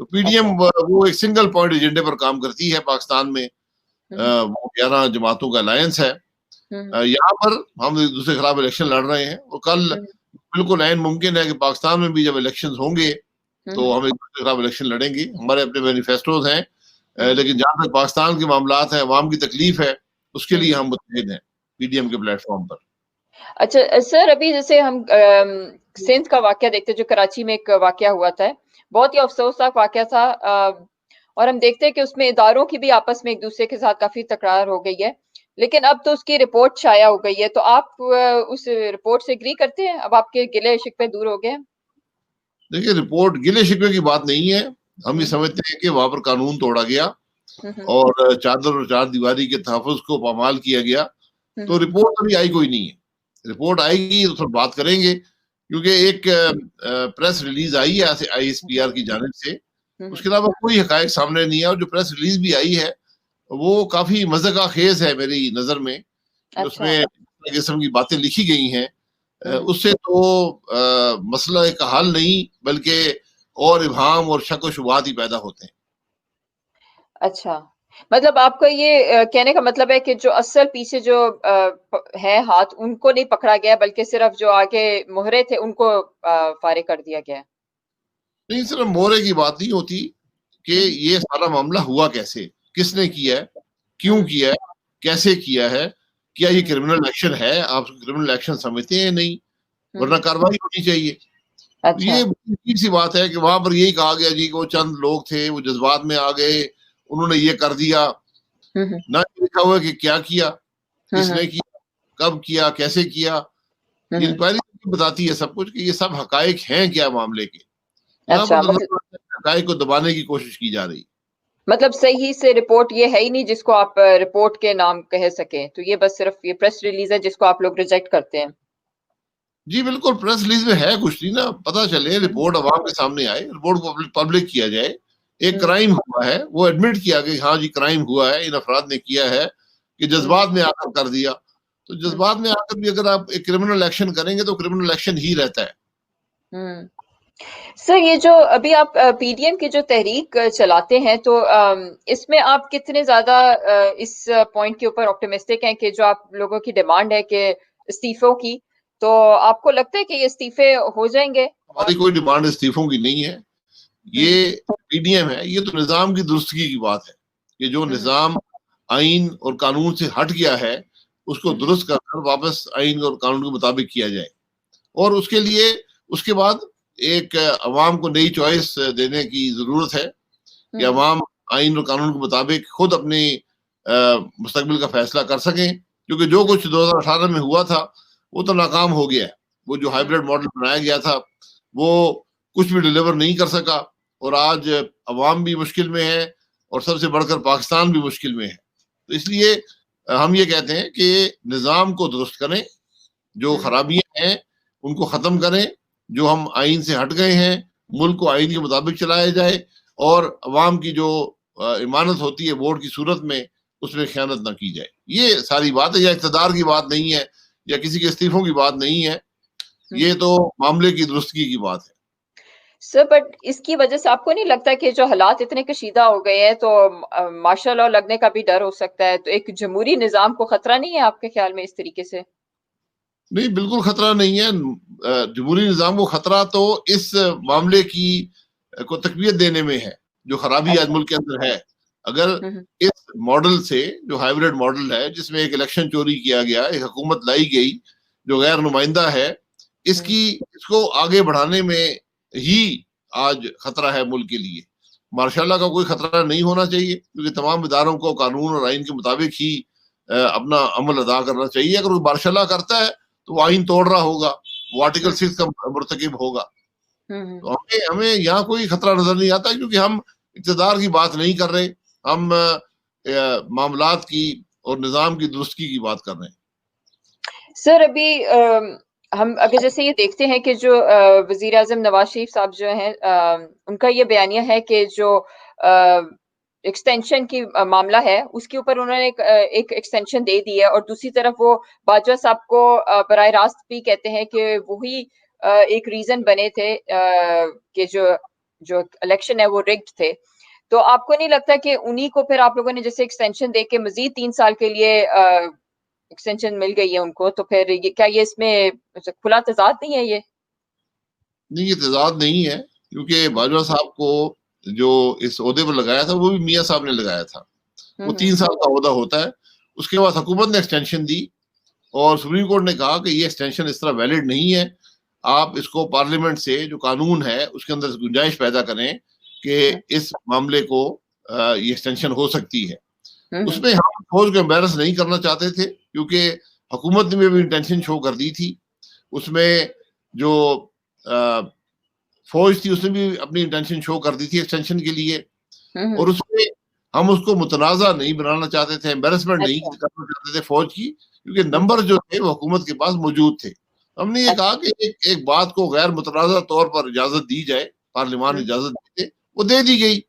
تو P D M وہ ایک سنگل پوائنٹ ایجنڈے پر کام کرتی ہے پاکستان میں. وہ 11 جماعتوں کا الائنس ہے. یہاں پر ہم ایک دوسرے کے خلاف الیکشن لڑ رہے ہیں, اور کل بالکل عین ممکن ہے کہ پاکستان میں بھی جب الیکشن ہوں گے تو ہم ایک دوسرے کے خلاف الیکشن لڑیں گے. ہمارے اپنے مینیفیسٹوز ہیں, لیکن جہاں تک پاکستان کے معاملات ہیں, عوام کی تکلیف ہے, اس کے لیے ہم متحد ہیں پی ڈی ایم کے پلیٹ فارم پر. اچھا سر, ابھی جیسے ہم سندھ کا واقعہ دیکھتے جو کراچی میں ایک واقعہ ہوا تھا, بہت ہی افسوسناک واقعہ تھا, اور ہم دیکھتے ہیں کہ اس میں اداروں کی بھی آپس میں ایک دوسرے کے ساتھ کافی تکرار ہو گئی ہے, لیکن اب تو اس کی رپورٹ شائع ہو گئی ہے, تو آپ اس رپورٹ سے اگری کرتے ہیں؟ اب آپ کے گلے شکوے دور ہو گئے ہیں؟ دیکھیے, رپورٹ گلے شکوے کی بات نہیں ہے. ہم یہ سمجھتے ہیں کہ وہاں پر قانون توڑا گیا اور چادر اور چار دیواری کے تحفظ کو پامال کیا گیا. تو رپورٹ ابھی آئی کوئی نہیں ہے. رپورٹ آئے گی تو پھر بات کریں گے, کیونکہ ایک پریس ریلیز آئی ہے آئی ایس پی آر کی جانب سے, اس کے علاوہ کوئی حقائق سامنے نہیں ہے. اور جو پریس ریلیز بھی آئی ہے وہ کافی مذاق خیز ہے میری نظر میں. اس میں قسم کی باتیں لکھی گئی ہیں, اس سے تو مسئلہ ایک حل نہیں بلکہ اور ابہام اور شک و شبہات ہی پیدا ہوتے ہیں. اچھا, مطلب آپ کا یہ کہنے کا مطلب ہے کہ جو اصل پیچھے جو ہے ہاتھ, ان کو نہیں پکڑا گیا, بلکہ صرف جو آگے مہرے تھے ان کو فارغ کر دیا گیا؟ نہیں, صرف مورے کی بات نہیں ہوتی کہ یہ سارا معاملہ ہوا کیسے, کس نے کیا ہے, کیوں کیا ہے, کیسے کیا ہے, کیا یہ کرمنل ایکشن ہے, آپ کرمنل ایکشن سمجھتے ہیں؟ نہیں, ورنہ کاروائی ہونی چاہیے. یہ عجیب سی بات ہے کہ وہاں پر یہی کہا گیا جی کہ وہ چند لوگ تھے, وہ جذبات میں آ گئے, انہوں نے یہ کر دیا. نہ لکھا ہوا کہ کیا کیا, کس نے کیا, کب کیا, کیسے کیا. یہ پہلی بتاتی ہے سب کچھ کہ یہ سب حقائق ہیں کیا معاملے کے. یہاں پر حقائق کو دبانے کی کوشش کی جا رہی. مطلب صحیح سے رپورٹ یہ ہے ہی نہیں جس کو آپ رپورٹ کے نام کہہ سکیں, تو یہ بس صرف یہ پریس ریلیز ہے جس کو آپ لوگ ریجیکٹ کرتے ہیں. جی بالکل, پریس ریلیز میں ہے کچھ نہیں نا, پتہ چلے, رپورٹ عوام کے سامنے آئے, رپورٹ پبلک کیا جائے. ایک کرائم ہوا ہے, وہ ایڈمٹ کیا کہ ہاں جی کرائم ہوا ہے, ان افراد نے کیا ہے, کہ جذبات میں آ کر دیا. تو جذبات میں آ کر بھی اگر آپ ایک کرمنل ایکشن کریں گے تو کرمنل ایکشن ہی رہتا ہے. سر, یہ جو ابھی آپ پی ڈی ایم کی جو تحریک چلاتے ہیں, تو اس میں آپ کتنے زیادہ اس پوائنٹ کے اوپر آپٹیمسٹک ہیں کہ جو آپ لوگوں کی ڈیمانڈ ہے کہ استعفوں کی, تو آپ کو لگتا ہے کہ یہ استعفے ہو جائیں گے؟ ہماری کوئی ڈیمانڈ استعفوں کی نہیں ہے. یہ پی ڈی ایم ہے, یہ تو نظام کی درستگی کی بات ہے کہ جو نظام آئین اور قانون سے ہٹ گیا ہے اس کو درست کر کر واپس آئین اور قانون کے مطابق کیا جائے. اور اس کے لیے اس کے بعد ایک عوام کو نئی چوائس دینے کی ضرورت ہے کہ عوام آئین اور قانون کے مطابق خود اپنی مستقبل کا فیصلہ کر سکیں. کیونکہ جو کچھ 2018 میں ہوا تھا وہ تو ناکام ہو گیا ہے. وہ جو ہائیبریڈ ماڈل بنایا گیا تھا وہ کچھ بھی ڈیلیور نہیں کر سکا, اور آج عوام بھی مشکل میں ہے اور سب سے بڑھ کر پاکستان بھی مشکل میں ہے. تو اس لیے ہم یہ کہتے ہیں کہ نظام کو درست کریں, جو خرابیاں ہیں ان کو ختم کریں, جو ہم آئین سے ہٹ گئے ہیں ملک کو آئین کے مطابق چلایا جائے, اور عوام کی جو امانت ہوتی ہے ووٹ کی صورت میں اس میں خیانت نہ کی جائے. یہ ساری بات ہے, یا اقتدار کی بات نہیں ہے, یا کسی کے استعفوں کی بات نہیں ہے, یہ تو معاملے کی درستگی کی بات ہے. سر, بٹ اس کی وجہ سے آپ کو نہیں لگتا کہ جو حالات اتنے کشیدہ ہو گئے ہیں تو مارشل لاء لگنے کا بھی ڈر ہو سکتا ہے, تو ایک جمہوری نظام کو خطرہ نہیں ہے آپ کے خیال میں اس طریقے سے؟ نہیں, بالکل خطرہ نہیں ہے. جمہوری نظام کو خطرہ تو اس معاملے کی کو تقویت دینے میں ہے جو خرابی آج ملک کے اندر ہے. اگر اس ماڈل سے, جو ہائیبریڈ ماڈل ہے جس میں ایک الیکشن چوری کیا گیا, ایک حکومت لائی گئی جو غیر نمائندہ ہے, اس کو آگے بڑھانے میں ہی آج خطرہ ہے ملک کے لیے. ماشاء اللہ کا کوئی خطرہ نہیں ہونا چاہیے, کیونکہ تمام اداروں کو قانون اور آئین کے مطابق ہی اپنا عمل ادا کرنا چاہیے. اگر وہ ماشاء اللہ کرتا ہے تو وہ آئین توڑ رہا ہوگا, وہ آرٹیکل 6 کا مرتکب ہوگا. تو ہمیں یہاں کوئی خطرہ نظر نہیں آتا, کیونکہ ہم اقتدار کی بات نہیں کر رہے, ہم معاملات کی اور نظام کی درستگی کی بات کر رہے ہیں. سر, ابھی ہم اگر جیسے یہ دیکھتے ہیں کہ جو وزیر اعظم نواز شریف صاحب جو ہیں, ان کا یہ بیانیہ ہے کہ جو ایکسٹینشن کی معاملہ ہے اس کے اوپر انہوں نے ایک ایکسٹینشن دے دی ہے, اور دوسری طرف وہ باجوہ صاحب کو براہ راست بھی کہتے ہیں کہ وہی ایک ریزن بنے تھے کہ جو جو الیکشن ہے وہ rigged تھے. تو آپ کو نہیں لگتا کہ انہی کو پھر آپ لوگوں نے جیسے ایکسٹینشن دے کے مزید 3 سال کے لیے ایکسٹینشن مل گئی ہے ان کو, تو پھر کیا یہ اس میں کھلا تضاد نہیں ہے یہ؟ نہیں, یہ تضاد نہیں ہے, کیونکہ باجوہ صاحب کو جو اس عہدے پر لگایا تھا وہ بھی میاں صاحب نے لگایا تھا. وہ 3 سال کا عہدہ ہوتا ہے. اس کے بعد حکومت نے ایکسٹینشن دی اور سپریم کورٹ نے کہا کہ یہ ایکسٹینشن اس طرح ویلڈ نہیں ہے, آپ اس کو پارلیمنٹ سے جو قانون ہے اس کے اندر گنجائش پیدا کریں کہ اس معاملے کو یہ ایکسٹینشن ہو سکتی ہے. اس میں ہم فوج کو امبیرس نہیں کرنا چاہتے تھے, کیونکہ حکومت نے بھی انٹینشن شو کر دی تھی. اس میں جو فوج تھی اس نے بھی اپنی انٹینشن شو کر دی تھی ایکسٹینشن کے لیے, اور اس میں ہم اس کو متنازع نہیں بنانا چاہتے تھے, امبیرسمنٹ نہیں کرنا چاہتے تھے فوج کی, کیونکہ نمبر جو تھے وہ حکومت کے پاس موجود تھے. ہم نے یہ کہا کہ ایک بات کو غیر متنازع طور پر اجازت دی جائے, پارلیمان اجازت دیتے, وہ دے دی گئی.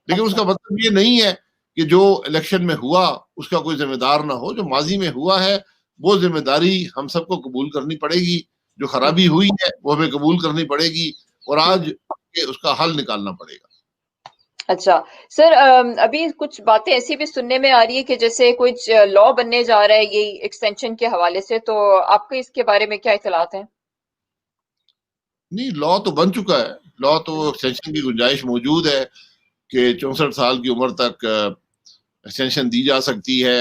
لیکن اس کا مطلب یہ نہیں ہے کہ جو الیکشن میں ہوا اس کا کوئی ذمہ دار نہ ہو. جو ماضی میں ہوا ہے وہ ذمہ داری ہم سب کو قبول کرنی پڑے گی. جو خرابی ہوئی ہے وہ ہمیں قبول کرنی پڑے گی, اور آج اس کا حل نکالنا پڑے گا. اچھا سر, ابھی کچھ باتیں ایسی بھی سننے میں آ رہی ہے کہ جیسے کچھ لا بننے جا رہا ہے یہ ایکسٹینشن کے حوالے سے, تو آپ کو اس کے بارے میں کیا اطلاعات ہیں؟ نہیں, لا تو بن چکا ہے. لا تو ایکسٹینشن کی گنجائش موجود ہے کہ 64 سال کی عمر تک ایکسٹینشن دی جا سکتی ہے,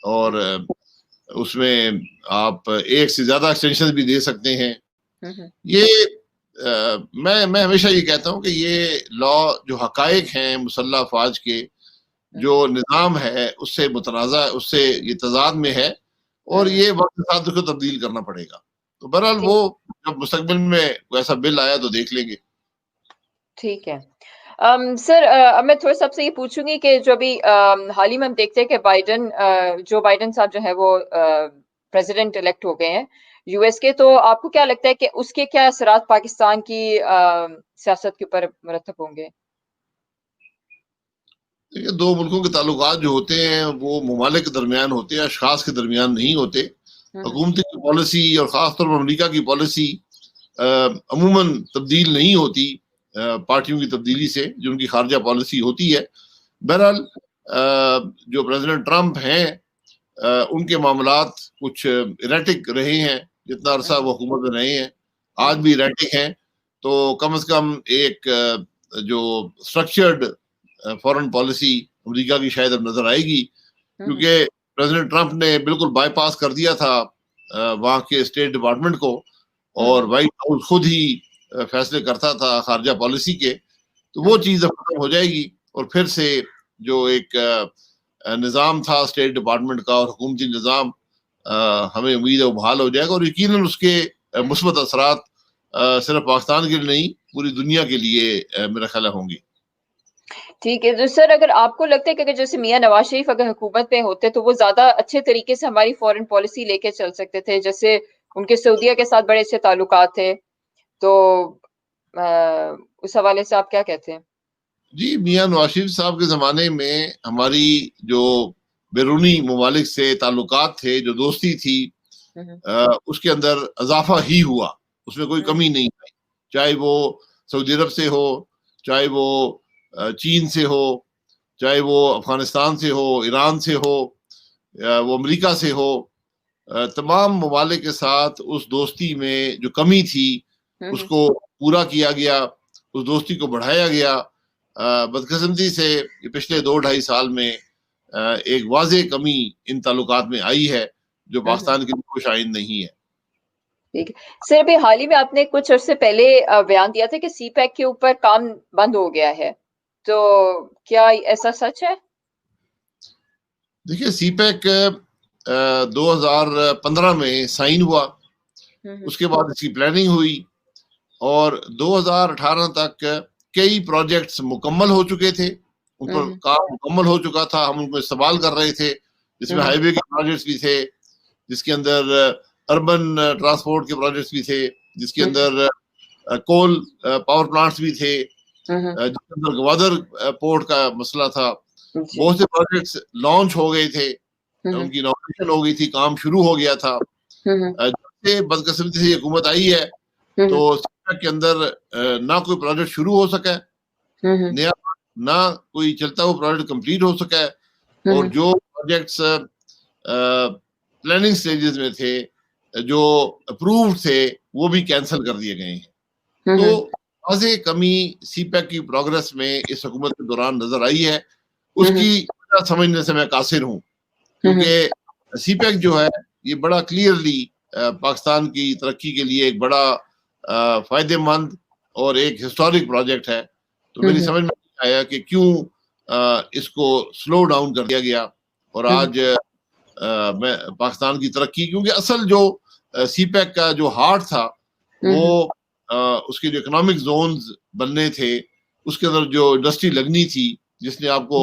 اور اس میں آپ ایک سے زیادہ ایکسٹینشن بھی دے سکتے ہیں. یہ میں ہمیشہ یہ کہتا ہوں کہ یہ لا جو حقائق ہیں مسلح افواج کے, جو نظام ہے اس سے متنازع, اس سے یہ تضاد میں ہے, اور یہ وقت کے ساتھ اس کو تبدیل کرنا پڑے گا. تو بہرحال وہ جب مستقبل میں ایسا بل آیا تو دیکھ لیں گے. ٹھیک ہے سر, اب میں تھوڑا سا آپ سے یہ پوچھوں گی کہ جو ابھی حال ہی میں ہم دیکھتے ہیں کہ جو بائیڈن صاحب جو ہے وہ پریزیڈنٹ الیکٹ ہو گئے ہیں یو ایس کے, تو آپ کو کیا لگتا ہے کہ اس کے کیا اثرات پاکستان کی سیاست کے اوپر مرتب ہوں گے؟ دیکھیے, دو ملکوں کے تعلقات جو ہوتے ہیں وہ ممالک کے درمیان ہوتے ہیں, اشخاص کے درمیان نہیں ہوتے. حکومتی کی پالیسی اور خاص طور پر امریکہ کی پالیسی عموماً تبدیل نہیں ہوتی پارٹیوں کی تبدیلی سے, جو ان کی خارجہ پالیسی ہوتی ہے. بہرحال جو پریزیڈنٹ ٹرمپ ہیں ان کے معاملات کچھ ایریٹک رہے ہیں, جتنا عرصہ وہ حکومت میں رہے ہیں آج بھی ایریٹک ہیں. تو کم از کم ایک جو اسٹرکچرڈ فارن پالیسی امریکہ کی شاید اب نظر آئے گی, کیونکہ پریزیڈنٹ ٹرمپ نے بالکل بائی پاس کر دیا تھا وہاں کے اسٹیٹ ڈپارٹمنٹ کو, اور وائٹ ہاؤس خود ہی فیصلے کرتا تھا خارجہ پالیسی کے. تو وہ چیز اب ختم ہو جائے گی, اور پھر سے جو ایک نظام تھا اسٹیٹ ڈپارٹمنٹ کا اور حکومتی نظام, ہمیں امید ہے وہ بحال ہو جائے گا, اور یقیناً اس کے مثبت اثرات صرف پاکستان کے لیے نہیں پوری دنیا کے لیے میرا خیال ہوں گی. ٹھیک ہے. تو سر, اگر آپ کو لگتا ہے کہ اگر جیسے میاں نواز شریف اگر حکومت میں ہوتے تو وہ زیادہ اچھے طریقے سے ہماری فورن پالیسی لے کے چل سکتے تھے, جیسے ان کے سعودیہ کے ساتھ بڑے اچھے تعلقات تھے, تو اس حوالے سے آپ کیا کہتے ہیں؟ جی, میاں نواز شریف صاحب کے زمانے میں ہماری جو بیرونی ممالک سے تعلقات تھے, جو دوستی تھی, اس کے اندر اضافہ ہی ہوا, اس میں کوئی کمی نہیں آئی. چاہے وہ سعودی عرب سے ہو, چاہے وہ چین سے ہو, چاہے وہ افغانستان سے ہو, ایران سے ہو, وہ امریکہ سے ہو, تمام ممالک کے ساتھ اس دوستی میں جو کمی تھی اس کو پورا کیا گیا, اس دوستی کو بڑھایا گیا. بدقسمتی سے پچھلے 2-2.5 سال میں ایک واضح کمی ان تعلقات میں آئی ہے جو پاکستان کے لیے خوش آئند نہیں ہے. ٹھیک ہے سر, ابھی حال ہی میں آپ نے کچھ عرصے پہلے بیان دیا تھا کہ سی پیک کے اوپر کام بند ہو گیا ہے, تو کیا ایسا سچ ہے؟ دیکھیے, سی پیک 2015 میں سائن ہوا, اس کے بعد اس کی پلاننگ ہوئی, اور 2018 تک کئی پروجیکٹس مکمل ہو چکے تھے, ان پر کام مکمل ہو چکا تھا, ہم ان کو استعمال کر رہے تھے, جس میں ہائی وے کے پروجیکٹس بھی تھے, جس کے اندر اربن ٹرانسپورٹ کے پروجیکٹس بھی تھے, جس کے اندر کول پاور پلانٹس بھی تھے, جس کے اندر گوادر پورٹ کا مسئلہ تھا. بہت سے پروجیکٹس لانچ ہو گئے تھے, ان کی نومیشن ہو گئی تھی, کام شروع ہو گیا تھا. جب سے بدقسمتی سے یہ حکومت آئی ہے تو کے اندر نہ کوئی پروجیکٹ شروع ہو سکا ہے, نیا نہ کوئی چلتا ہوا پروجیکٹ کمپلیٹ ہو سکا ہے, اور جو پروجیکٹس پلاننگ سٹیجز میں تھے, جو اپرووڈ تھے, وہ بھی کینسل کر دیے گئے ہیں. تو واضح کمی سی پیک کی پروگرس میں اس حکومت کے دوران نظر آئی ہے. اس کی وجہ سمجھنے سے میں قاصر ہوں, کیونکہ سی پیک جو ہے یہ بڑا کلیئرلی پاکستان کی ترقی کے لیے ایک بڑا فائدہ مند اور ایک ہسٹورک پروجیکٹ ہے. تو میری سمجھ میں نہیں آیا کہ کیوں اس کو سلو ڈاؤن کر دیا گیا. اور آج پاکستان کی ترقی, کیونکہ اصل جو سی پیک کا جو ہارٹ تھا وہ اس کے جو اکنامک زونز بننے تھے, اس کے اندر جو انڈسٹری لگنی تھی, جس نے آپ کو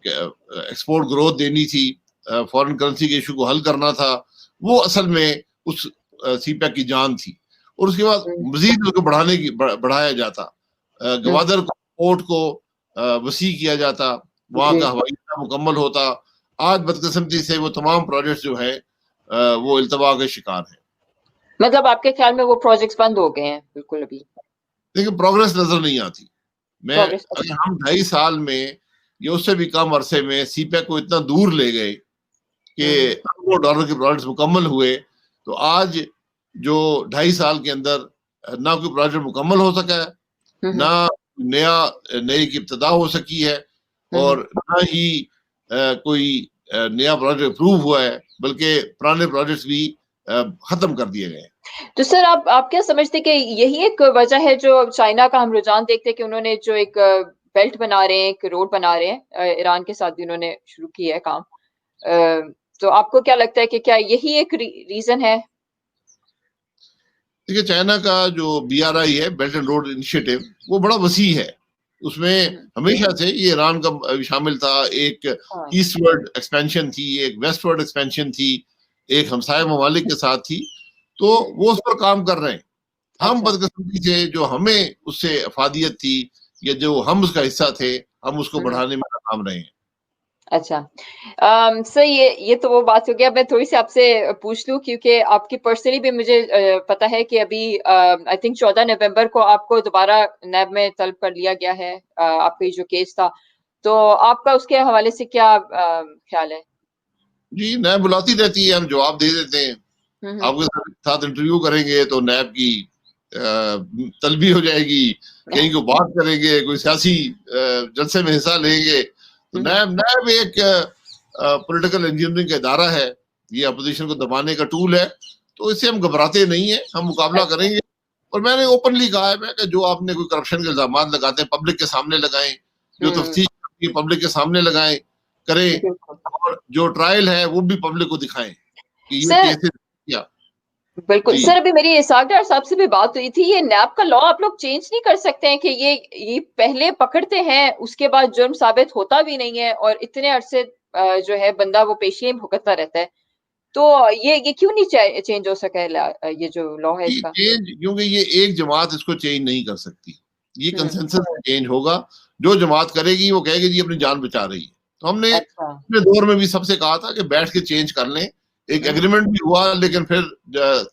ایکسپورٹ گروتھ دینی تھی, فورن کرنسی کے ایشو کو حل کرنا تھا, وہ اصل میں اس سی پیک کی جان تھی. اور اس کے بعد مزید اس کو بڑھایا جاتا, گوادر پورٹ کو وسیع کیا جاتا, وہاں کا ہوائی اڈہ مکمل ہوتا. آج بدقسمتی سے وہ تمام پروجیکٹس جو ہے وہ التوا کے شکار ہیں. مطلب آپ کے خیال میں وہ پروجیکٹس بند ہو گئے ہیں بالکل ابھی؟ لیکن پروگرس نظر نہیں آتی. اگر ہم 2.5 سال میں یا اس سے بھی کم عرصے میں سی پیک کو اتنا دور لے گئے کہ اربوں ڈالر کے پروجیکٹس مکمل ہوئے, تو آج جو 2.5 سال کے اندر نہ کوئی پروجیکٹ مکمل ہو سکا ہے, نہ نئی کی ابتدا ہو سکی ہے, اور نہ ہی کوئی نیا پروجیکٹ اپروو ہوا ہے, بلکہ پرانے پروجیکٹس بھی ختم کر دیے گئے. تو سر آپ کیا سمجھتے کہ یہی ایک وجہ ہے جو چائنا کا ہم رجحان دیکھتے ہیں کہ انہوں نے جو ایک بیلٹ بنا رہے ہیں, ایک روڈ بنا رہے ہیں, ایران کے ساتھ بھی انہوں نے شروع کیا ہے کام, تو آپ کو کیا لگتا ہے کہ کیا یہی ایک ریزن ہے؟ دیکھیے, چائنا کا جو BRI ہے, بیلٹ اینڈ روڈ انیشیٹو, وہ بڑا وسیع ہے. اس میں ہمیشہ سے یہ ایران کا شامل تھا, ایک ایسٹ ورڈ ایکسپینشن تھی, ایک ویسٹ ورڈ ایکسپینشن تھی, ایک ہمسائے ممالک کے ساتھ تھی. تو وہ اس پر کام کر رہے ہیں. ہم بدقسمتی سے جو ہمیں اس سے افادیت تھی یا جو ہم اس کا حصہ تھے, ہم اس کو بڑھانے میں ناکام رہے ہیں. اچھا سر, یہ تو وہ بات ہو گیا. میں تھوڑی سی آپ سے پوچھ لوں, کیونکہ آپ کی پرسنلی بھی مجھے پتا ہے کہ ابھی آئی تھنک 14 نومبر کو آپ کو دوبارہ نیب میں طلب کر لیا گیا ہے, آپ کا جو کیس تھا. تو آپ کا اس کے حوالے سے کیا خیال ہے؟ جی, نیب بلاتی رہتی ہے, ہم جواب دے دیتے ہیں. آپ کے ساتھ انٹرویو کریں گے تو نیب کی طلبی ہو جائے گی, کہیں کو بات کریں گے, کوئی سیاسی جلسے میں حصہ لیں گے. تو نیب ایک پولیٹیکل انجینئرنگ کا ادارہ ہے, یہ اپوزیشن کو دبانے کا ٹول ہے. تو اس سے ہم گھبراتے نہیں ہیں, ہم مقابلہ کریں گے. اور میں نے اوپنلی کہا ہے کہ جو آپ نے کوئی کرپشن کے الزامات لگاتے ہیں, پبلک کے سامنے لگائیں, جو تفتیش پبلک کے سامنے لگائیں کریں, اور جو ٹرائل ہے وہ بھی پبلک کو دکھائیں کہ یہ کیسے کیا. بالکل سر, ابھی میری اسحاق ڈار صاحب سے بھی بات ہوئی تھی, یہ نیب کا لا آپ لوگ چینج نہیں کر سکتے ہیں کہ یہ پہلے پکڑتے ہیں, اس کے بعد جرم ثابت ہوتا بھی نہیں ہے, اور اتنے عرصے جو ہے بندہ وہ پیشیاں بھگتتا رہتا ہے. تو یہ کیوں نہیں چینج ہو سکا ہے یہ جو لا ہے اس کا؟ کیونکہ یہ ایک جماعت اس کو چینج نہیں کر سکتی, یہ کنسنسس چینج ہوگا. جو جماعت کرے گی وہ کہے گی جی اپنی جان بچا رہی ہے. تو ہم نے اپنے دور میں بھی سب سے کہا تھا کہ بیٹھ کے چینج کر لیں. ایک ایگریمنٹ بھی ہوا, لیکن پھر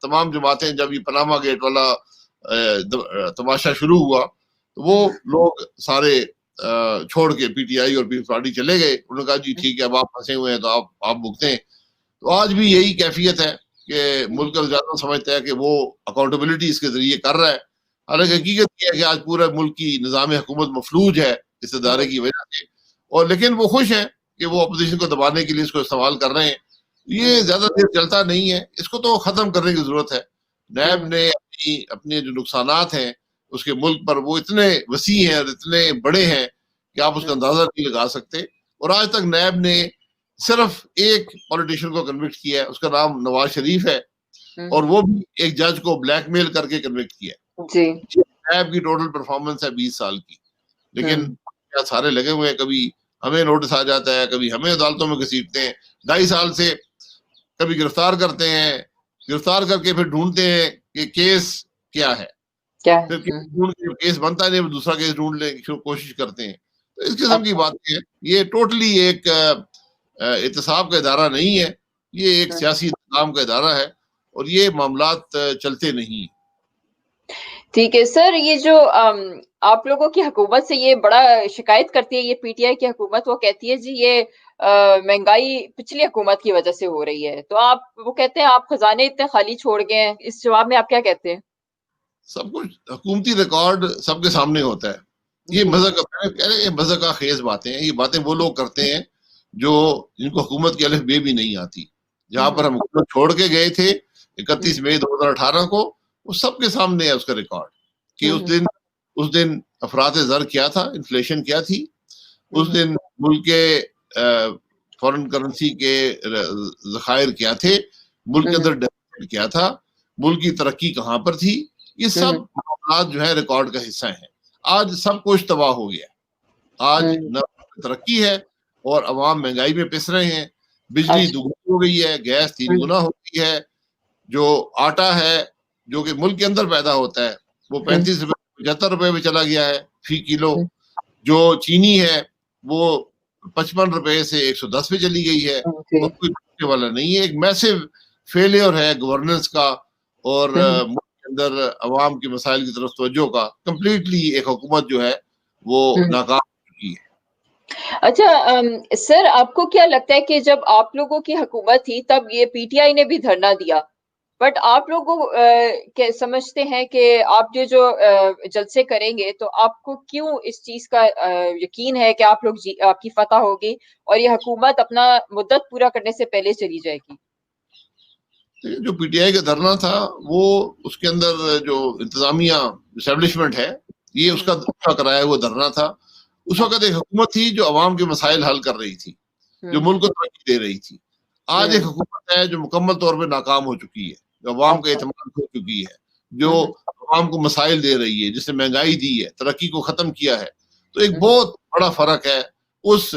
تمام جماعتیں, جب یہ پاناما گیٹ والا تماشا شروع ہوا تو وہ لوگ سارے چھوڑ کے PTI اور پیپلز پارٹی چلے گئے. انہوں نے کہا جی ٹھیک ہے, اب آپ پھنسے ہوئے ہیں تو آپ بھگتیں. تو آج بھی یہی کیفیت ہے کہ ملک کا زیادہ سمجھتا ہے کہ وہ اکاؤنٹیبلٹی اس کے ذریعے کر رہا ہے. حالانکہ حقیقت یہ ہے کہ آج پورا ملک کی نظام حکومت مفلوج ہے اس ادارے کی وجہ سے, اور لیکن وہ خوش ہیں کہ وہ اپوزیشن کو دبانے کے لیے اس کو استعمال کر رہے ہیں. یہ زیادہ دیر چلتا نہیں ہے, اس کو تو ختم کرنے کی ضرورت ہے. نیب نے اپنے جو نقصانات ہیں اس کے ملک پر, وہ اتنے وسیع ہیں اور اتنے بڑے ہیں کہ آپ اس کا اندازہ نہیں لگا سکتے. اور آج تک نیب نے صرف ایک پولیٹیشین کو کنوکٹ کیا ہے, اس کا نام نواز شریف ہے, اور وہ بھی ایک جج کو بلیک میل کر کے کنوکٹ کیا ہے. نیب کی ٹوٹل پرفارمنس ہے 20 سال کی, لیکن سارے لگے ہوئے ہیں. کبھی ہمیں نوٹس آ جاتا ہے, کبھی ہمیں عدالتوں میں گھسیٹتے ہیں. 2.5 سال سے کبھی گرفتار کرتے ہیں, گرفتار کر کے پھر ڈھونڈتے ہیں کہ کیس کیا ہے, پھر کیس بنتا نہیں, دوسرا کیس ڈھونڈ لیں کی کوشش کرتے ہیں. تو اس قسم کی باتیں ہیں. یہ ٹوٹلی ایک احتساب کا ادارہ نہیں ہے, یہ ایک سیاسی انتظام کا ادارہ ہے, اور یہ معاملات چلتے نہیں. ٹھیک ہے سر، یہ جو آپ لوگوں کی حکومت سے یہ بڑا شکایت کرتی ہے یہ پی ٹی آئی کی حکومت، وہ کہتی ہے جی یہ مہنگائی پچھلی حکومت کی وجہ سے ہو رہی ہے، تو وہ کہتے ہیں آپ خزانے اتنے خالی چھوڑ گئے ہیں، اس جواب میں آپ کیا کہتے ہیں؟ سب کچھ حکومتی ریکارڈ سب کے سامنے ہوتا ہے. یہ مزہ کا خیز باتیں ہیں. یہ باتیں وہ لوگ کرتے ہیں جو جن کو حکومت کی الف بے بھی نہیں آتی. جہاں پر ہم حکومت چھوڑ کے گئے تھے 31 مئی 2018 کو، وہ سب کے سامنے ہے اس کا ریکارڈ کہ اس دن افراط زر کیا تھا، انفلیشن کیا تھی، اس دن ملک کے فورن کرنسی کے ذخائر کیا تھے، ملک کے اندر ڈیفیسٹ کیا تھا، ملک کی ترقی کہاں پر تھی. یہ سب معاملات جو ہے ریکارڈ کا حصہ ہیں. آج سب کچھ تباہ ہو گیا. آج نہ ترقی ہے اور عوام مہنگائی میں پس رہے ہیں. بجلی دوگنی ہو گئی ہے، گیس 3 گنا ہو گئی ہے. جو آٹا ہے جو کہ ملک کے اندر پیدا ہوتا ہے وہ 35 روپے 75 روپے میں چلا گیا ہے فی کلو. جو چینی ہے وہ 55 روپے سے 110 پہ چلی گئی ہے. اور کوئی پوچھنے والا نہیں ہے. ایک میسو فیلئر ہے گورننس کا اور ملک کے اندر عوام کے مسائل کی طرف توجہ کا. کمپلیٹلی ایک حکومت جو ہے وہ ناکام ہو چکی ہے. اچھا سر، آپ کو کیا لگتا ہے کہ جب آپ لوگوں کی حکومت تھی تب یہ پی ٹی آئی نے بھی دھرنا دیا، بٹ آپ لوگوں سمجھتے ہیں کہ آپ جو جلسے کریں گے تو آپ کو کیوں اس چیز کا یقین ہے کہ آپ کی فتح ہوگی اور یہ حکومت اپنا مدت پورا کرنے سے پہلے چلی جائے گی؟ جو پی ٹی آئی کا دھرنا تھا وہ اس کے اندر جو انتظامیہ اسٹیبلشمنٹ ہے یہ اس کا کرایا ہوا دھرنا تھا. اس وقت ایک حکومت تھی جو عوام کے مسائل حل کر رہی تھی، جو ملک کو ترقی دے رہی تھی. آج ایک حکومت ہے جو مکمل طور پہ ناکام ہو چکی ہے، جو عوام کا اعتماد کھو چکی ہے، جو عوام کو مسائل دے رہی ہے، جس نے مہنگائی دی ہے، ترقی کو ختم کیا ہے. تو ایک بہت بڑا فرق ہے اس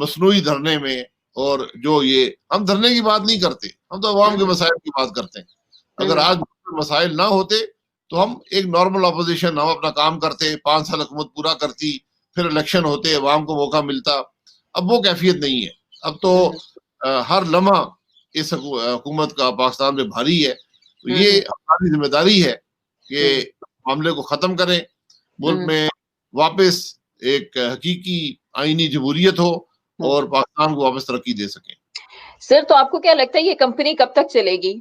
مصنوعی دھرنے میں اور جو یہ ہم دھرنے کی بات نہیں کرتے، ہم تو عوام کے مسائل کی بات کرتے ہیں. اگر آج مسائل نہ ہوتے تو ہم ایک نارمل اپوزیشن، ہم اپنا کام کرتے، 5 سال حکومت پورا کرتی، پھر الیکشن ہوتے، عوام کو موقع ملتا. اب وہ کیفیت نہیں ہے. اب تو ہر لمحہ اس حکومت کا پاکستان میں بھاری ہے. تو یہ ہماری ذمہ داری ہے کہ معاملے کو ختم کریں، ملک میں واپس ایک حقیقی آئینی جمہوریت ہو اور پاکستان کو واپس ترقی دے سکیں. سر تو آپ کو کیا لگتا ہے یہ کمپنی کب تک چلے گی؟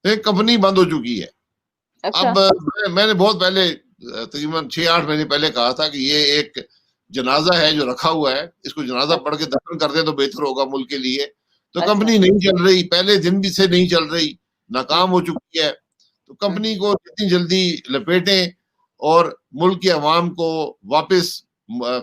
ایک کمپنی بند ہو چکی ہے. اب میں نے بہت پہلے تقریباً 6-8 مہینے پہلے کہا تھا کہ یہ ایک جنازہ ہے جو رکھا ہوا ہے، اس کو جنازہ پڑھ کے دفن کر دیں تو بہتر ہوگا ملک کے لیے. تو کمپنی نہیں چل رہی، پہلے دن بھی سے نہیں چل رہی، ناکام ہو چکی ہے. تو کمپنی کو جتنی جلدی لپیٹیں اور ملک کے عوام کو واپس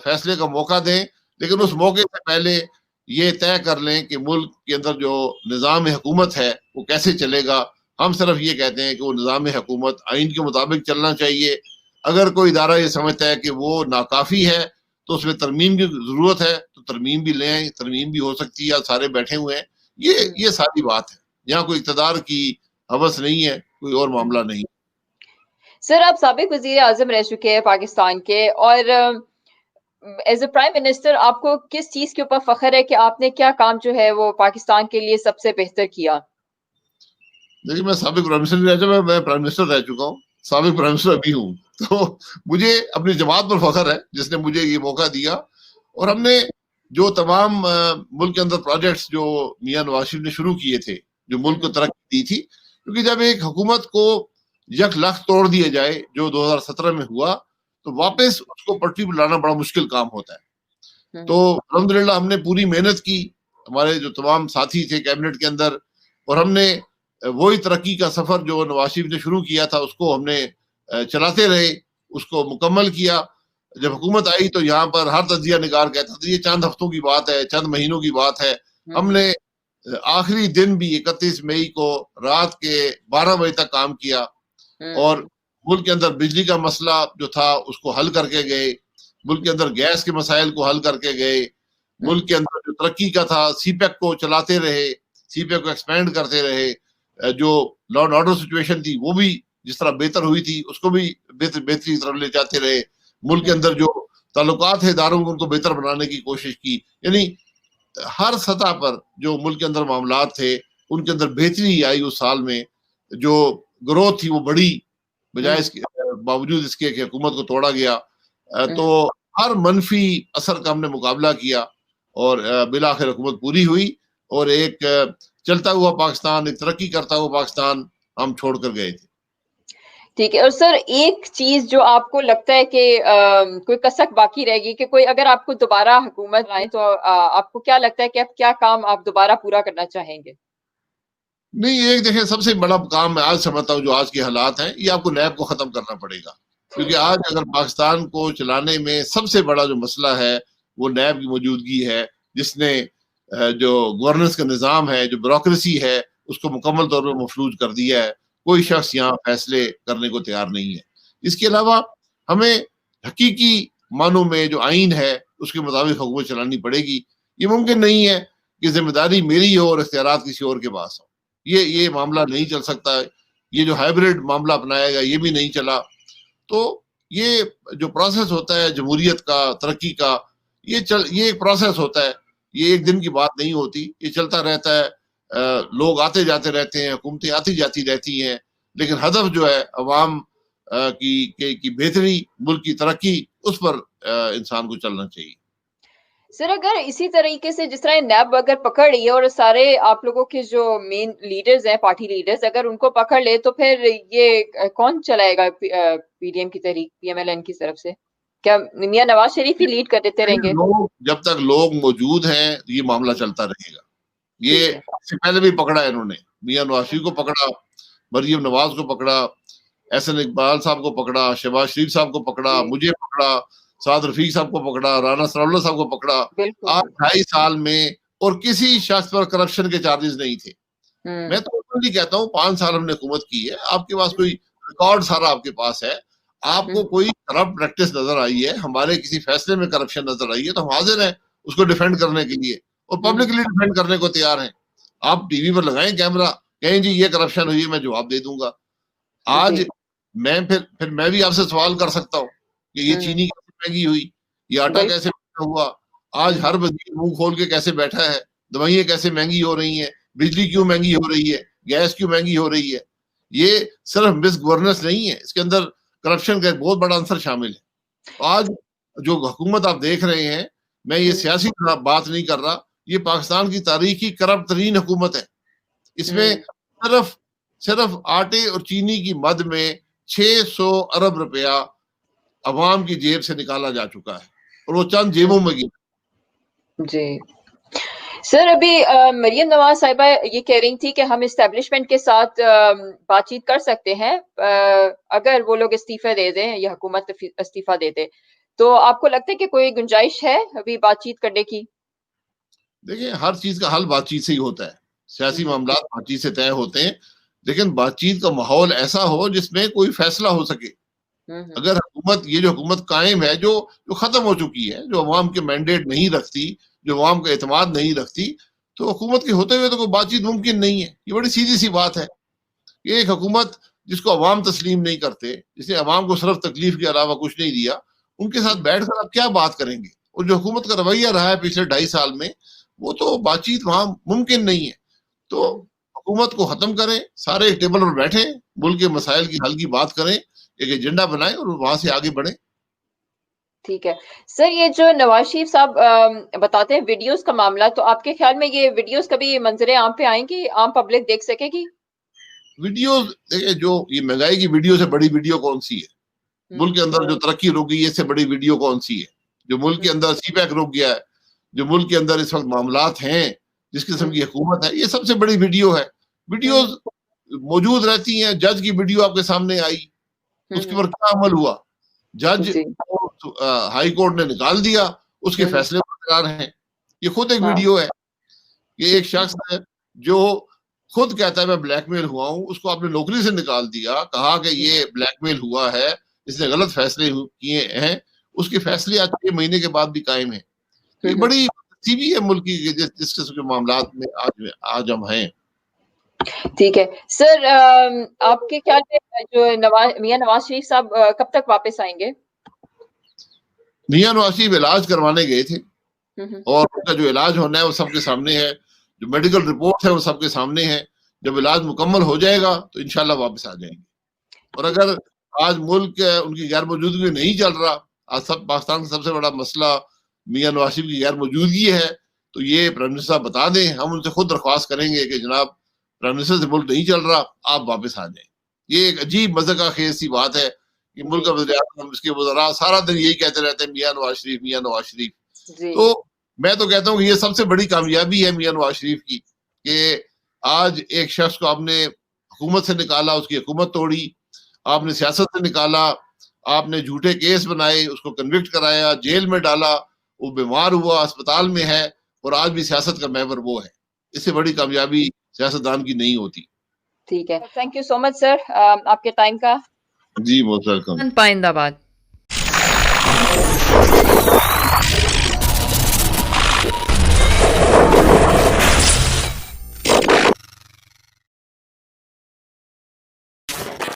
فیصلے کا موقع دیں، لیکن اس موقع سے پہلے یہ طے کر لیں کہ ملک کے اندر جو نظام حکومت ہے وہ کیسے چلے گا. ہم صرف یہ کہتے ہیں کہ وہ نظام حکومت آئین کے مطابق چلنا چاہیے. اگر کوئی ادارہ یہ سمجھتا ہے کہ وہ ناکافی ہے تو اس میں ترمیم کی ضرورت ہے تو ترمیم بھی لیں، ترمیم بھی ہو سکتی ہے. سارے بیٹھے ہوئے ہیں. یہ ساری بات ہے. یہاں کوئی اقتدار کی حوث نہیں ہے، کوئی اور معاملہ نہیں. سر آپ سابق وزیر اعظم رہ چکے ہیں پاکستان کے، اور ایز اے پرائم منسٹر آپ کو کس چیز کے اوپر فخر ہے کہ آپ نے کیا کام جو ہے وہ پاکستان کے لیے سب سے بہتر کیا؟ دیکھیے میں سابق پرائم منسٹر رہ چکا، میں پرائم منسٹر رہ چکا ہوں، سابق پرائم منسٹر ابھی ہوں. تو مجھے اپنی جماعت پر فخر ہے جس نے مجھے یہ موقع دیا. اور ہم نے جو تمام ملک کے اندر پروجیکٹس جو میاں نواز شریف نے شروع کیے تھے، جو ملک کو ترقی دی تھی، کیونکہ جب ایک حکومت کو یک لخت توڑ دیا جائے جو 2017 میں ہوا تو واپس اس کو پٹری پر لانا بڑا مشکل کام ہوتا ہے. تو الحمدللہ ہم نے پوری محنت کی، ہمارے جو تمام ساتھی تھے کیبنٹ کے اندر، اور ہم نے وہی ترقی کا سفر جو نواز شریف نے شروع کیا تھا اس کو ہم نے چلاتے رہے، اس کو مکمل کیا. جب حکومت آئی تو یہاں پر ہر تجزیہ نگار کہتا تھا یہ چند ہفتوں کی بات ہے، چند مہینوں کی بات ہے. ہم نے آخری دن بھی 31 مئی کو رات کے 12 بجے تک کام کیا اور ملک کے اندر بجلی کا مسئلہ جو تھا اس کو حل کر کے گئے، ملک کے اندر گیس کے مسائل کو حل کر کے گئے، ملک کے اندر جو ترقی کا تھا سی پیک کو چلاتے رہے، سی پیک کو ایکسپینڈ کرتے رہے. جو لا اینڈ آرڈر سچویشن تھی وہ بھی جس طرح بہتر ہوئی تھی اس کو بھی بہتری کی طرف لے جاتے رہے. ملک کے اندر جو تعلقات ہے اداروں ان کو بہتر بنانے کی کوشش کی. یعنی ہر سطح پر جو ملک کے اندر معاملات تھے ان کے اندر بہتری آئی. اس سال میں جو گروتھ تھی وہ بڑی، بجائے اس کے باوجود اس کے کہ حکومت کو توڑا گیا. تو ہر منفی اثر کا ہم نے مقابلہ کیا اور بالآخر حکومت پوری ہوئی اور ایک چلتا ہوا پاکستان, ایک ترقی کرتا ہوا پاکستان ہم چھوڑ کر گئے تھے. ٹھیک ہے. اور سر ایک چیز جو آپ کو لگتا ہے کہ کوئی کسک باقی رہے گی کہ کوئی اگر آپ کو دوبارہ حکومت آئے تو آپ کو کیا لگتا ہے کہ اب کیا کام آپ دوبارہ پورا کرنا چاہیں گے؟ نہیں, ایک دیکھیں سب سے بڑا کام میں آج سمجھتا ہوں جو آج کے حالات ہیں, یہ آپ کو نیب کو ختم کرنا پڑے گا. کیونکہ آج اگر پاکستان کو چلانے میں سب سے بڑا جو مسئلہ ہے وہ نیب کی موجودگی ہے, جس نے جو گورننس کا نظام ہے, جو بیوروکریسی ہے, اس کو مکمل طور پر مفلوج کر دیا ہے. کوئی شخص یہاں فیصلے کرنے کو تیار نہیں ہے. اس کے علاوہ ہمیں حقیقی معنوں میں جو آئین ہے اس کے مطابق حکومت چلانی پڑے گی. یہ ممکن نہیں ہے کہ ذمہ داری میری ہو اور اختیارات کسی اور کے پاس ہو. یہ معاملہ نہیں چل سکتا. یہ جو ہائبرڈ معاملہ اپنایا گا یہ بھی نہیں چلا. تو یہ جو پروسیس ہوتا ہے جمہوریت کا, ترقی کا, یہ ایک پروسیس ہوتا ہے. یہ ایک دن کی بات نہیں ہوتی, یہ چلتا رہتا ہے. لوگ آتے جاتے رہتے ہیں, حکومتیں آتی جاتی رہتی ہیں, لیکن ہدف جو ہے عوام کی بہتری, ملک کی ترقی, اس پر انسان کو چلنا چاہیے. سر اگر اسی طریقے سے جس طرح نیب اگر پکڑ لی ہے اور سارے آپ لوگوں کے جو مین لیڈرز ہیں, پارٹی لیڈرز, اگر ان کو پکڑ لے تو پھر یہ کون چلائے گا پی ڈی ایم کی تحریک, پی ایم ایل این کی طرف سے؟ کیا میاں نواز شریف ہی لیڈ کر دیتے رہیں گے؟ جب تک لوگ موجود ہیں یہ معاملہ چلتا رہے گا. یہ اس سے پہلے بھی پکڑا ہے انہوں نے, میاں نواز شریف کو پکڑا, مریم نواز کو پکڑا, احسن اقبال صاحب کو پکڑا, شہباز شریف صاحب کو پکڑا, مجھے پکڑا, سعد رفیق صاحب کو پکڑا, رانا ثناءاللہ صاحب کو پکڑا. آج 2.5 سال میں اور کسی شخص پر کرپشن کے چارجز نہیں تھے. میں تو کہتا ہوں 5 سال ہم نے حکومت کی ہے, آپ کے پاس کوئی ریکارڈ سارا آپ کے پاس ہے. آپ کو کوئی کرپٹ پریکٹس نظر آئی ہے, ہمارے کسی فیصلے میں کرپشن نظر آئی ہے, تو ہم حاضر ہیں اس کو ڈیفینڈ کرنے کے لیے اور پبلکلی ڈیفینڈ کرنے کو تیار ہیں. آپ ٹی وی پر لگائیں کیمرہ, کہیں جی یہ کرپشن ہوئی ہے, میں جواب دے دوں گا. آج میں پھر میں بھی آپ سے سوال کر سکتا ہوں کہ یہ چینی کیسے مہنگی ہوئی, یہ آٹا کیسے مہنگا ہوا, آج ہر وزیر منہ کھول کے کیسے بیٹھا ہے, دوائیاں کیسے مہنگی ہو رہی ہیں, بجلی کیوں مہنگی ہو رہی ہے, گیس کیوں مہنگی ہو رہی ہے. یہ صرف مس گورننس نہیں ہے, اس کے اندر کرپشن کا ایک بہت بڑا عنصر شامل ہے. آج جو حکومت آپ دیکھ رہے ہیں, میں یہ سیاسی بات نہیں کر رہا, یہ پاکستان کی تاریخی کرپٹ ترین حکومت ہے. اس میں صرف آٹے اور چینی کی مد میں 600 ارب روپیہ عوام کی جیب سے نکالا جا چکا ہے اور وہ چند جیبوں میں گیا. جی سر, ابھی مریم نواز صاحبہ یہ کہہ رہی تھی کہ ہم اسٹیبلشمنٹ کے ساتھ بات چیت کر سکتے ہیں اگر وہ لوگ استعفے دے دیں یا حکومت استعفیٰ دے دے, تو آپ کو لگتا ہے کہ کوئی گنجائش ہے ابھی بات چیت کرنے کی؟ دیکھیں, ہر چیز کا حل بات چیت سے ہی ہوتا ہے. سیاسی معاملات بات چیت سے طے ہوتے ہیں, لیکن بات چیت کا ماحول ایسا ہو جس میں کوئی فیصلہ ہو سکے. اگر حکومت, یہ جو حکومت قائم ہے جو ختم ہو چکی ہے, جو عوام کے مینڈیٹ نہیں رکھتی, جو عوام کا اعتماد نہیں رکھتی, تو حکومت کے ہوتے ہوئے تو کوئی بات چیت ممکن نہیں ہے. یہ بڑی سیدھی سی بات ہے. یہ ایک حکومت جس کو عوام تسلیم نہیں کرتے, جس نے عوام کو صرف تکلیف کے علاوہ کچھ نہیں دیا, ان کے ساتھ بیٹھ کر آپ کیا بات کریں گے؟ اور جو حکومت کا رویہ رہا ہے پچھلے 2.5 سال میں, وہ تو بات چیت وہاں ممکن نہیں ہے. تو حکومت کو ختم کریں, سارے ایک ٹیبل پر بیٹھیں, ملک کے مسائل کی حل کی بات کریں, ایک ایجنڈا بنائیں اور وہاں سے آگے بڑھیں. ٹھیک ہے سر, یہ جو نواز شریف صاحب بتاتے ہیں ویڈیوز کا معاملہ, تو آپ کے خیال میں یہ ویڈیوز کبھی منظر عام پہ آئیں گی, عام پبلک دیکھ سکے گی؟ ویڈیوز دیکھیں, جو یہ مہنگائی کی ویڈیو سے بڑی ویڈیو کون سی ہے؟ ملک کے اندر جو ترقی رک گئی ہے اس سے بڑی ویڈیو کون سی ہے؟ جو ملک کے اندر سی پیک رک گیا ہے, جو ملک کے اندر اس وقت معاملات ہیں, جس قسم کی حکومت ہے, یہ سب سے بڑی ویڈیو ہے. ویڈیوز موجود رہتی ہیں. جج کی ویڈیو آپ کے سامنے آئی, اس کے اوپر کیا عمل ہوا؟ جج ہائی کورٹ نے نکال دیا, اس کے فیصلے برقرار ہیں. یہ خود ایک ویڈیو ہے. یہ ایک شخص ہے جو خود کہتا ہے میں بلیک میل ہوا ہوں, اس کو آپ نے نوکری سے نکال دیا, کہا کہ یہ بلیک میل ہوا ہے, اس نے غلط فیصلے کیے ہیں, اس کے فیصلے آج 6 مہینے کے بعد بھی قائم ہیں. یہ بڑی ترتیبی ہے ملک کی جس قسم کے معاملات میں آج ہم ہیں. ٹھیک ہے سر, آپ کے خیال میں جو میاں نواز شریف صاحب کب تک واپس آئیں گے؟ میاں نواز شریف علاج کروانے گئے تھے اور ان کا جو علاج ہونا ہے وہ سب کے سامنے ہے, جو میڈیکل رپورٹ ہے وہ سب کے سامنے ہے. جب علاج مکمل ہو جائے گا تو انشاءاللہ واپس آ جائیں گے. اور اگر آج ملک ان کی غیر موجودگی میں نہیں چل رہا. آج پاکستان کا سب سے بڑا مسئلہ میاں نواز شریف کی غیر موجودگی ہے. تو یہ پرائم منسٹر صاحب بتا دیں, ہم ان سے خود درخواست کریں گے کہ جناب پرائم منسٹر سے ملک نہیں چل رہا, آپ واپس آ جائیں. یہ ایک عجیب مذہقہ خیز سی بات ہے کہ ملک کا وزیر اعظم, اس کے وزراء سارا دن یہی کہتے رہتے ہیں میاں نواز شریف, میاں نواز شریف. تو میں تو کہتا ہوں کہ یہ سب سے بڑی کامیابی ہے میاں نواز شریف کی کہ آج ایک شخص کو آپ نے حکومت سے نکالا, اس کی حکومت توڑی, آپ نے سیاست سے نکالا, آپ نے جھوٹے کیس بنائے, اس کو کنوکٹ کرایا, جیل میں ڈالا, وہ بیمار ہوا, اسپتال میں ہے, اور آج بھی سیاست کا محور وہ ہے. اس سے بڑی کامیابی سیاستدان کی نہیں ہوتی. ٹھیک ہے, تھینک یو سو مچ سر آپ کے ٹائم کا. جی موسٹ ویلکم. پائندہ باد.